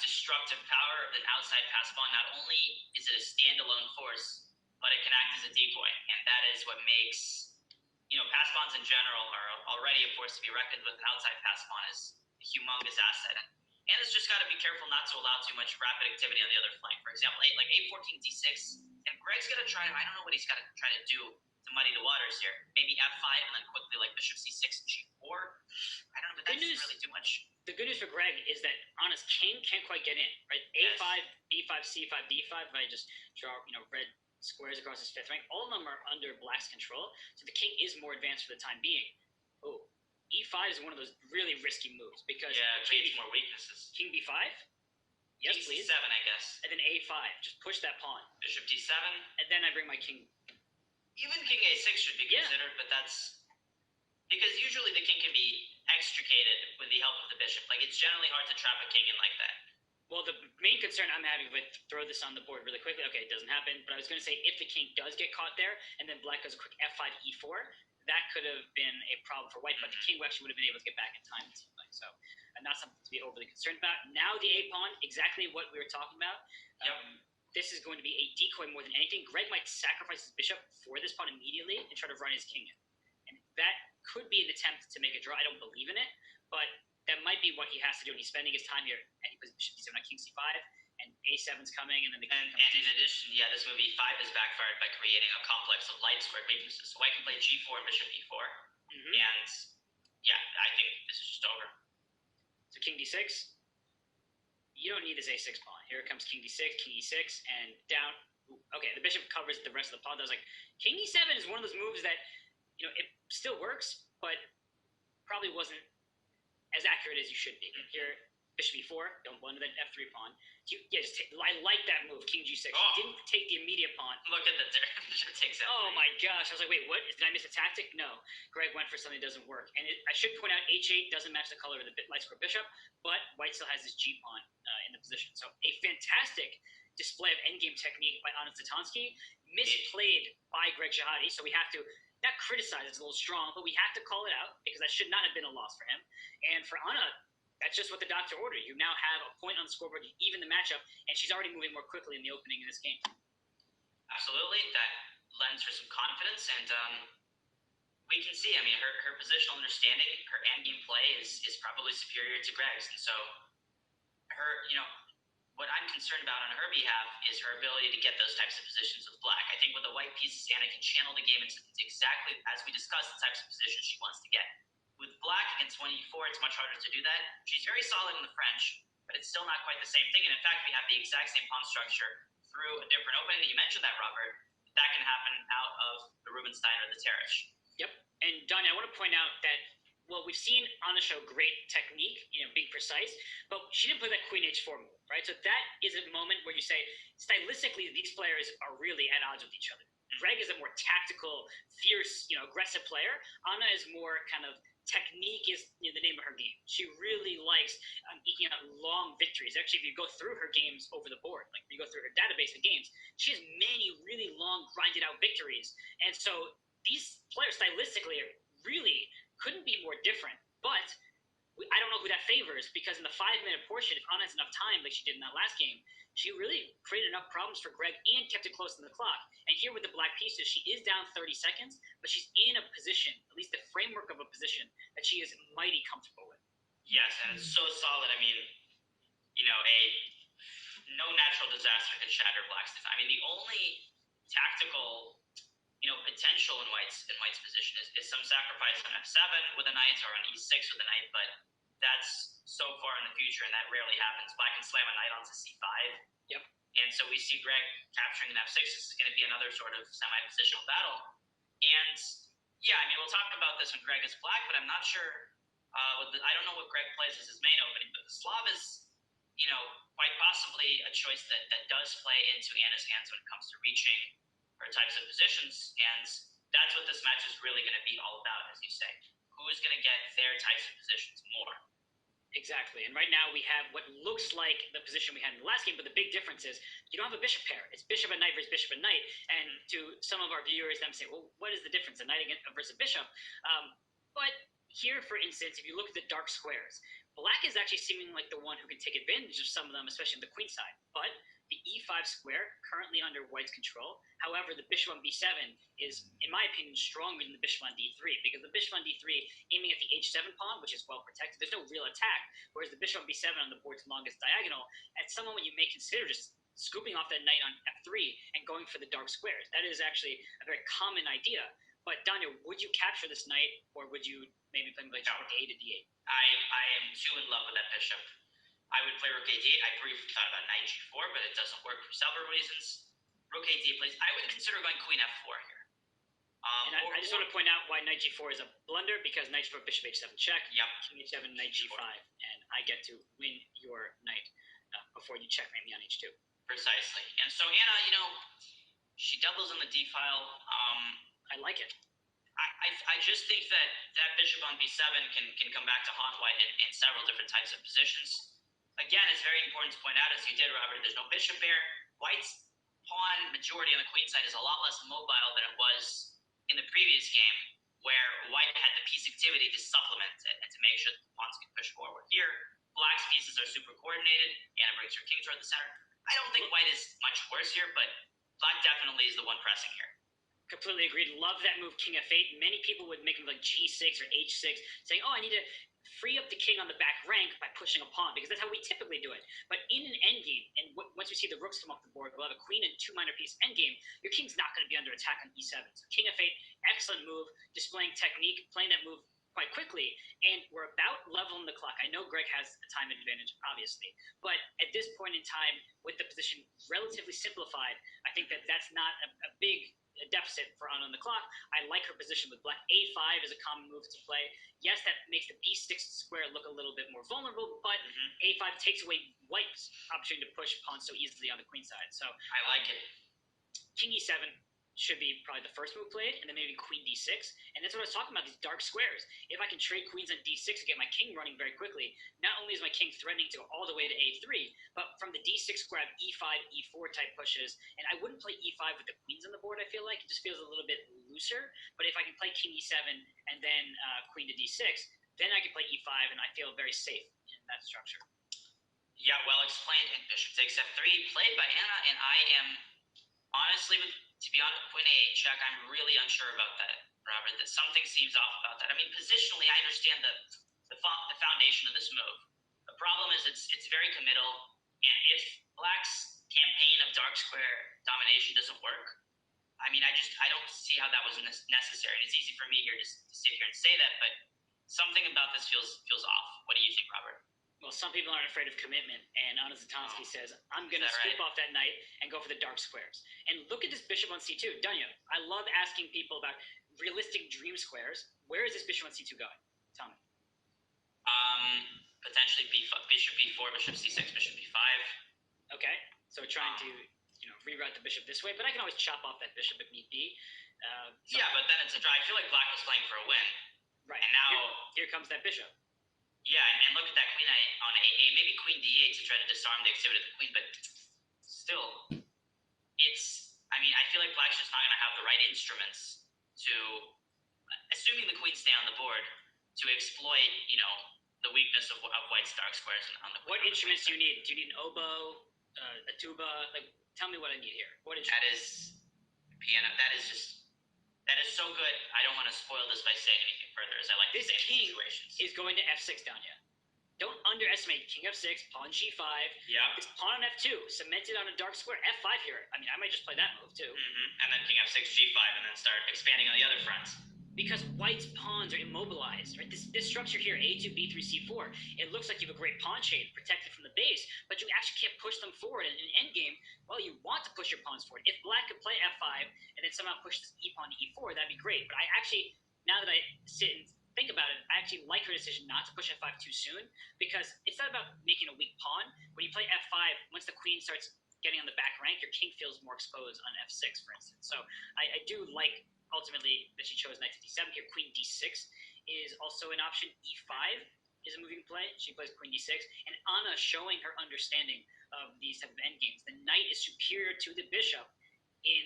destructive power of an outside pass pawn. Not only is it a standalone force, but it can act as a decoy, and that is what makes pass pawns in general are already a force to be reckoned with. An outside pass pawn is a humongous asset, and it's just got to be careful not to allow too much rapid activity on the other flank. For example, like a14 d6, and Greg's gonna try. I don't know what he's got to try to do to muddy the waters here. Maybe f5 and then quickly like bishop c6 and g4. I don't know, but that doesn't really do much. The good news for Greg is that on his king can't quite get in, right? A5, b5, c5, d5. If I just draw, red squares across his fifth rank, all of them are under black's control, so the king is more advanced for the time being. Oh, e5 is one of those really risky moves because it creates more weaknesses. King b5. Yes, king please. c7, I guess. And then a5. Just push that pawn. Bishop d7. And then I bring my king. Even king a6 should be considered, but that's because usually the king can be extricated with the help of the bishop. Like, it's generally hard to trap a king in like that. Well, the main concern I'm having with throw this on the board really quickly. Okay, it doesn't happen, but I was going to say if the king does get caught there and then black does a quick f5 e4, that could have been a problem for white, but the king actually would have been able to get back in time, it seems like. So, not something to be overly concerned about. Now the a pawn, exactly what we were talking about. This is going to be a decoy more than anything. Greg might sacrifice his bishop for this pawn immediately and try to run his king in. And that could be an attempt to make a draw. I don't believe in it, but that might be what he has to do. And he's spending his time here, and he puts bishop d7 on king c5, and a7's coming, and then the king comes. And in addition, this move e5 is backfired by creating a complex of light squared weaknesses. So white can play g4 and bishop e4, and I think this is just over. So king d6. You don't need this a6 pawn. Here comes king d6, king e6, and down. Ooh, okay, the bishop covers the rest of the pawn. I was like, king e7 is one of those moves that, it still works, but probably wasn't as accurate as you should be. Here, bishop e4, don't blunder that f3 pawn. I like that move, king g6. Oh. He didn't take the immediate pawn. Look at the bishop takes f3. Oh my gosh, I was like, wait, what? Did I miss a tactic? No. Greg went for something that doesn't work. And I should point out, h8 doesn't match the color of the light square bishop, but white still has this g pawn in the position. So a fantastic display of endgame technique by Zatonskih, misplayed by Greg Shahade. So we have to not criticize, it's a little strong, but we have to call it out because that should not have been a loss for him. And for Anna, that's just what the doctor ordered. You now have a point on the scoreboard, you even the matchup, and she's already moving more quickly in the opening in this game. Absolutely. That lends her some confidence, and we can see, her positional understanding, her endgame play is probably superior to Greg's. And so her, what I'm concerned about on her behalf is her ability to get those types of positions with black. I think with the white pieces, Anna can channel the game into exactly, as we discussed, the types of positions she wants to get. With black against 1e4, it's much harder to do that. She's very solid in the French, but it's still not quite the same thing. And in fact, we have the exact same pawn structure through a different opening. You mentioned that, Robert. That can happen out of the Rubinstein or the Terech. Yep. And Donnie, I want to point out that, well, we've seen on the show great technique, being precise, but she didn't play that queen h4 move, right? So that is a moment where you say, stylistically, these players are really at odds with each other. Greg is a more tactical, fierce, aggressive player. Anna is more kind of technique is the name of her game. She really likes eking out long victories. Actually, if you go through her games over the board, like if you go through her database of games, she has many really long, grinded out victories. And so these players stylistically really couldn't be more different. But I don't know who that favors, because in the 5-minute portion, if Anna has enough time, like she did in that last game, she really created enough problems for Greg and kept it close to the clock. And here with the black pieces, she is down 30 seconds, but she's in a position, at least the framework of a position, that she is mighty comfortable with. Yes, and it's so solid. No natural disaster could shatter black's defense. The only tactical, potential in white's position is some sacrifice on f7 with a knight or on e6 with a knight, but that's so far in the future, and that rarely happens. Black can slam a knight onto c5. Yep. And so we see Greg capturing an f6. This is going to be another sort of semi-positional battle. And we'll talk about this when Greg is black, but I'm not sure. I don't know what Greg plays as his main opening, but the Slav is, quite possibly a choice that does play into Anna's hands when it comes to reaching her types of positions. And that's what this match is really going to be all about, as you say. Who's going to get their types of positions more? Exactly. And right now we have what looks like the position we had in the last game, but the big difference is you don't have a bishop pair. It's bishop and knight versus bishop and knight. And to some of our viewers, them say, well, what is the difference, a knight versus a bishop? But here, for instance, if you look at the dark squares, Black is actually seeming like the one who can take advantage of some of them, especially on the queen side. But the e5 square currently under white's control. However, the bishop on b7 is, in my opinion, stronger than the bishop on d3 because the bishop on d3 aiming at the h7 pawn, which is well protected. There's no real attack, whereas the bishop on b7 on the board's longest diagonal, at some moment you may consider just scooping off that knight on f3 and going for the dark squares. That is actually a very common idea. But Daniel, would you capture this knight, or would you maybe play like rook a to d8? I am too in love with that bishop. I would play rook a d8. I briefly thought about knight g4, but it doesn't work for several reasons. Rook a d8 plays. I would consider going queen f4 here. I just want to point out why knight g4 is a blunder, because knight g4, bishop h7 check, Yep. king h7, knight g5, and I get to win your knight before you checkmate me on h2. Precisely. And so Anna, she doubles on the d file. I like it. I just think that bishop on b7 can come back to haunt white in several different types of positions. Again, it's very important to point out, as you did, Robert, there's no bishop there. White's pawn majority on the queen side is a lot less mobile than it was in the previous game, where white had the piece activity to supplement it and to make sure that the pawns can push forward. Here, black's pieces are super coordinated. Anna brings her king toward the center. I don't think white is much worse here, but black definitely is the one pressing here. Completely agreed. Love that move, king f8. Many people would make him like g6 or h6, saying, oh, I need to free up the king on the back rank by pushing a pawn, because that's how we typically do it. But in an endgame, and once we see the rooks come off the board, we'll have a queen and two minor piece endgame, your king's not going to be under attack on e7. So king f8, excellent move, displaying technique, playing that move quite quickly, and we're about leveling the clock. I know Greg has a time advantage, obviously, but at this point in time, with the position relatively simplified, I think that that's not a big deficit for on the clock. I like her position with black. a5 is a common move to play. Yes, that makes the b6 square look a little bit more vulnerable, but a5 takes away white's opportunity to push pawns so easily on the queen side. So I like it. King e7 should be probably the first move played, and then maybe queen d6. And that's what I was talking about, these dark squares. If I can trade queens on d6 and get my king running very quickly, not only is my king threatening to go all the way to a3, but from the d6 grab, e5, e4 type pushes, and I wouldn't play e5 with the queens on the board, I feel like. It just feels a little bit looser. But if I can play king e7 and then queen to d6, then I can play e5, and I feel very safe in that structure. Yeah, well explained. And bishop takes f3, played by Anna, and I am honestly, to be honest, queen a8 check, I'm really unsure about that, Robert. That something seems off about that. I mean, positionally, I understand the foundation of this move. The problem is it's very committal, and if black's campaign of dark square domination doesn't work, I mean, I don't see how that was necessary. And it's easy for me here to sit here and say that, but something about this feels off. What do you think, Robert? Well, some people aren't afraid of commitment, and Zatonskih says, I'm going to scoop off that knight and go for the dark squares. And look at this bishop on c2. Dunya, I love asking people about realistic dream squares. Where is this bishop on c2 going? Tell me. Potentially bishop b4, bishop c6, bishop b5. Okay, so trying to reroute the bishop this way, but I can always chop off that bishop if need be. Yeah, but then it's a draw. I feel like black was playing for a win. Right, and now here comes that bishop. Yeah, and look at that queen on a8, maybe queen d8 to try to disarm the activity of the queen, but still, I feel like black's just not going to have the right instruments to, assuming the queens stay on the board, to exploit, the weakness of white's dark squares on the queen. What instruments do you need? Do you need an oboe, a tuba? Like, tell me what I need here. What instrument? That is piano. That is so good. I don't want to spoil this by saying anything further, as I like to say in situations. Is going to f6 down yet. Don't underestimate king f6, pawn g5. Yeah. It's pawn on f2, cemented on a dark square. f5 here. I mean, I might just play that move too. And then king f6, g5, and then start expanding on the other fronts. Because white's pawns are immobilized, right? This structure here, a2, b3, c4, it looks like you have a great pawn chain protected from the base, but you actually can't push them forward. And in an endgame, well, you want to push your pawns forward. If black could play f5 and then somehow push this e pawn to e4, that'd be great. But I actually, now that I sit and think about it, I actually like her decision not to push f5 too soon, because it's not about making a weak pawn. When you play f5, once the queen starts getting on the back rank, your king feels more exposed on f6, for instance. So I do like, ultimately, that she chose knight to d7 here. Queen d6 is also an option. e5 is a move you can play. She plays queen d6. And Anna showing her understanding of these type of endgames. The knight is superior to the bishop in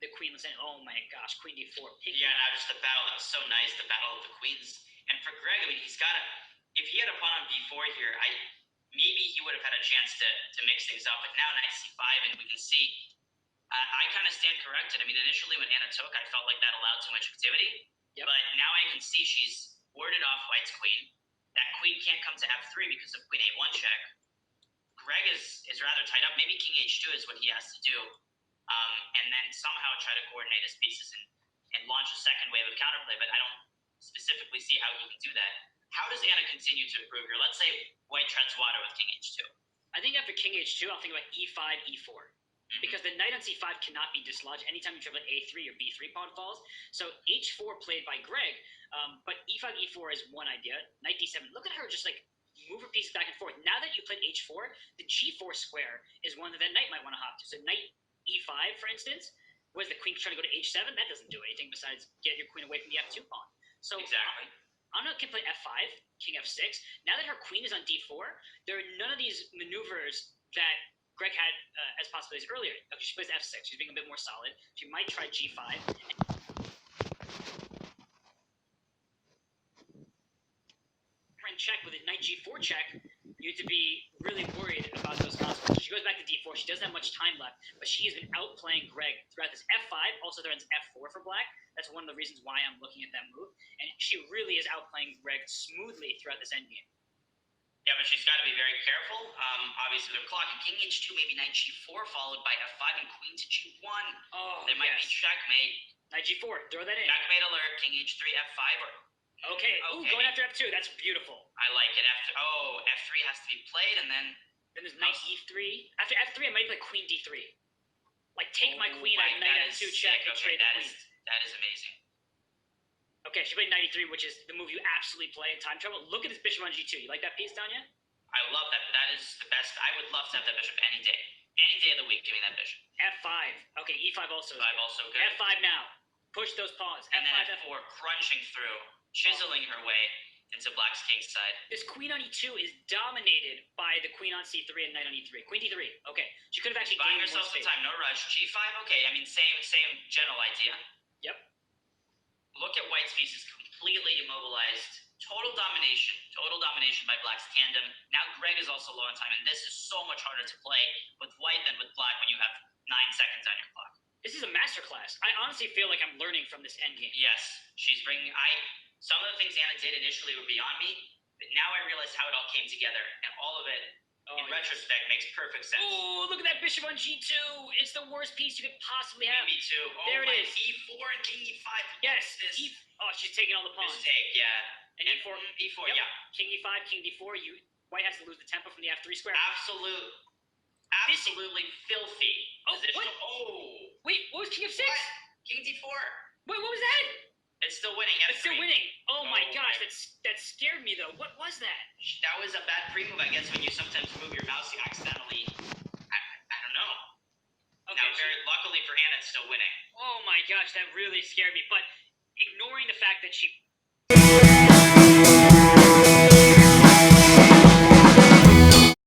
the queen. Saying, oh my gosh, queen d4. Yeah, now just the battle. That was so nice, the battle of the queens. And for Greg, I mean, he's got to, if he had a pawn on b4 here, maybe he would have had a chance to mix things up. But now knight c5, and we can see I kind of stand corrected. I mean, initially when Anna took, I felt like that allowed too much activity. Yep. But now I can see she's warded off White's queen. That queen can't come to f3 because of queen a1 check. Greg is rather tied up. Maybe king h2 is what he has to do. And then somehow try to coordinate his pieces and launch a second wave of counterplay. But I don't specifically see how he can do that. How does Anna continue to improve here? Let's say White treads water with king h2. I think after king h2, I'll think about e5, e4. Because the knight on c5 cannot be dislodged anytime you triplet a3 or b3 pawn falls. So h4 played by Greg, but e5, e4 is one idea. Knight d7. Look at her just like move her pieces back and forth. Now that you played h4, the g4 square is one that knight might want to hop to. So knight e5, for instance, was the queen trying to go to h7? That doesn't do anything besides get your queen away from the f2 pawn. So exactly. Anna can play f5, king f6. Now that her queen is on d4, there are none of these maneuvers that Greg had as possibilities earlier. Okay, she plays f6. She's being a bit more solid. She might try g5. And check with a knight g4 check, you have to be really worried about those consequences. She goes back to d4. She doesn't have much time left, but she has been outplaying Greg throughout this f5. Also, there is f4 for black. That's one of the reasons why I'm looking at that move. And she really is outplaying Greg smoothly throughout this endgame. Yeah, but she's got to be very careful. Obviously, they're clocking king h2, maybe knight g4, followed by f5 and queen to g1. Oh, there might be checkmate. Knight g4, throw that in. Checkmate alert, king h3, f5. Okay. Ooh, going after f2, that's beautiful. I like it. F3 has to be played, and then there's knight e3. After f3, I might play queen d3. Like, take my queen, I have knight f2 check, and trade the queen. That is amazing. Okay, she played knight e3, which is the move you absolutely play in time travel. Look at this bishop on g2. You like that piece, Tanya? I love that. That is the best. I would love to have that bishop any day. Any day of the week, give me that bishop. f5. Okay, e5 also. F5 also good. f5 now. Push those pawns. And f5, then f4, crunching through, chiseling her way into black's king side. This queen on e2 is dominated by the queen on c3 and knight on e3. Queen d3. Okay, she could have actually buying gained herself more some time. No rush. g5. Okay, I mean same general idea. Yep. Look at White's pieces completely immobilized. Total domination by Black's tandem. Now Greg is also low on time, and this is so much harder to play with White than with Black when you have 9 seconds on your clock. This is a masterclass. I honestly feel like I'm learning from this endgame. Yes, she's bringing. Some of the things Anna did initially were beyond me, but now I realize how it all came together, and all of it, in retrospect, makes perfect sense. Oh, look at that bishop on g2. It's the worst piece you could possibly have. Me too. There it is. e4 and king e5. Yes. She's taking all the pawns. Mistake, yeah. And e4, yep. Yeah. King e5, king d4. White has to lose the tempo from the f3 square. Absolutely filthy. Position. What? Oh. Wait, what was king f6? What? King d4. Wait, what was that? It's still winning. F3. It's still winning. Oh my gosh, that scared me though. What was that? That was a bad pre-move, I guess, when you sometimes move your mouse, you accidentally. I don't know. Okay, now, very luckily for Anna, it's still winning. Oh my gosh, that really scared me. But ignoring the fact that she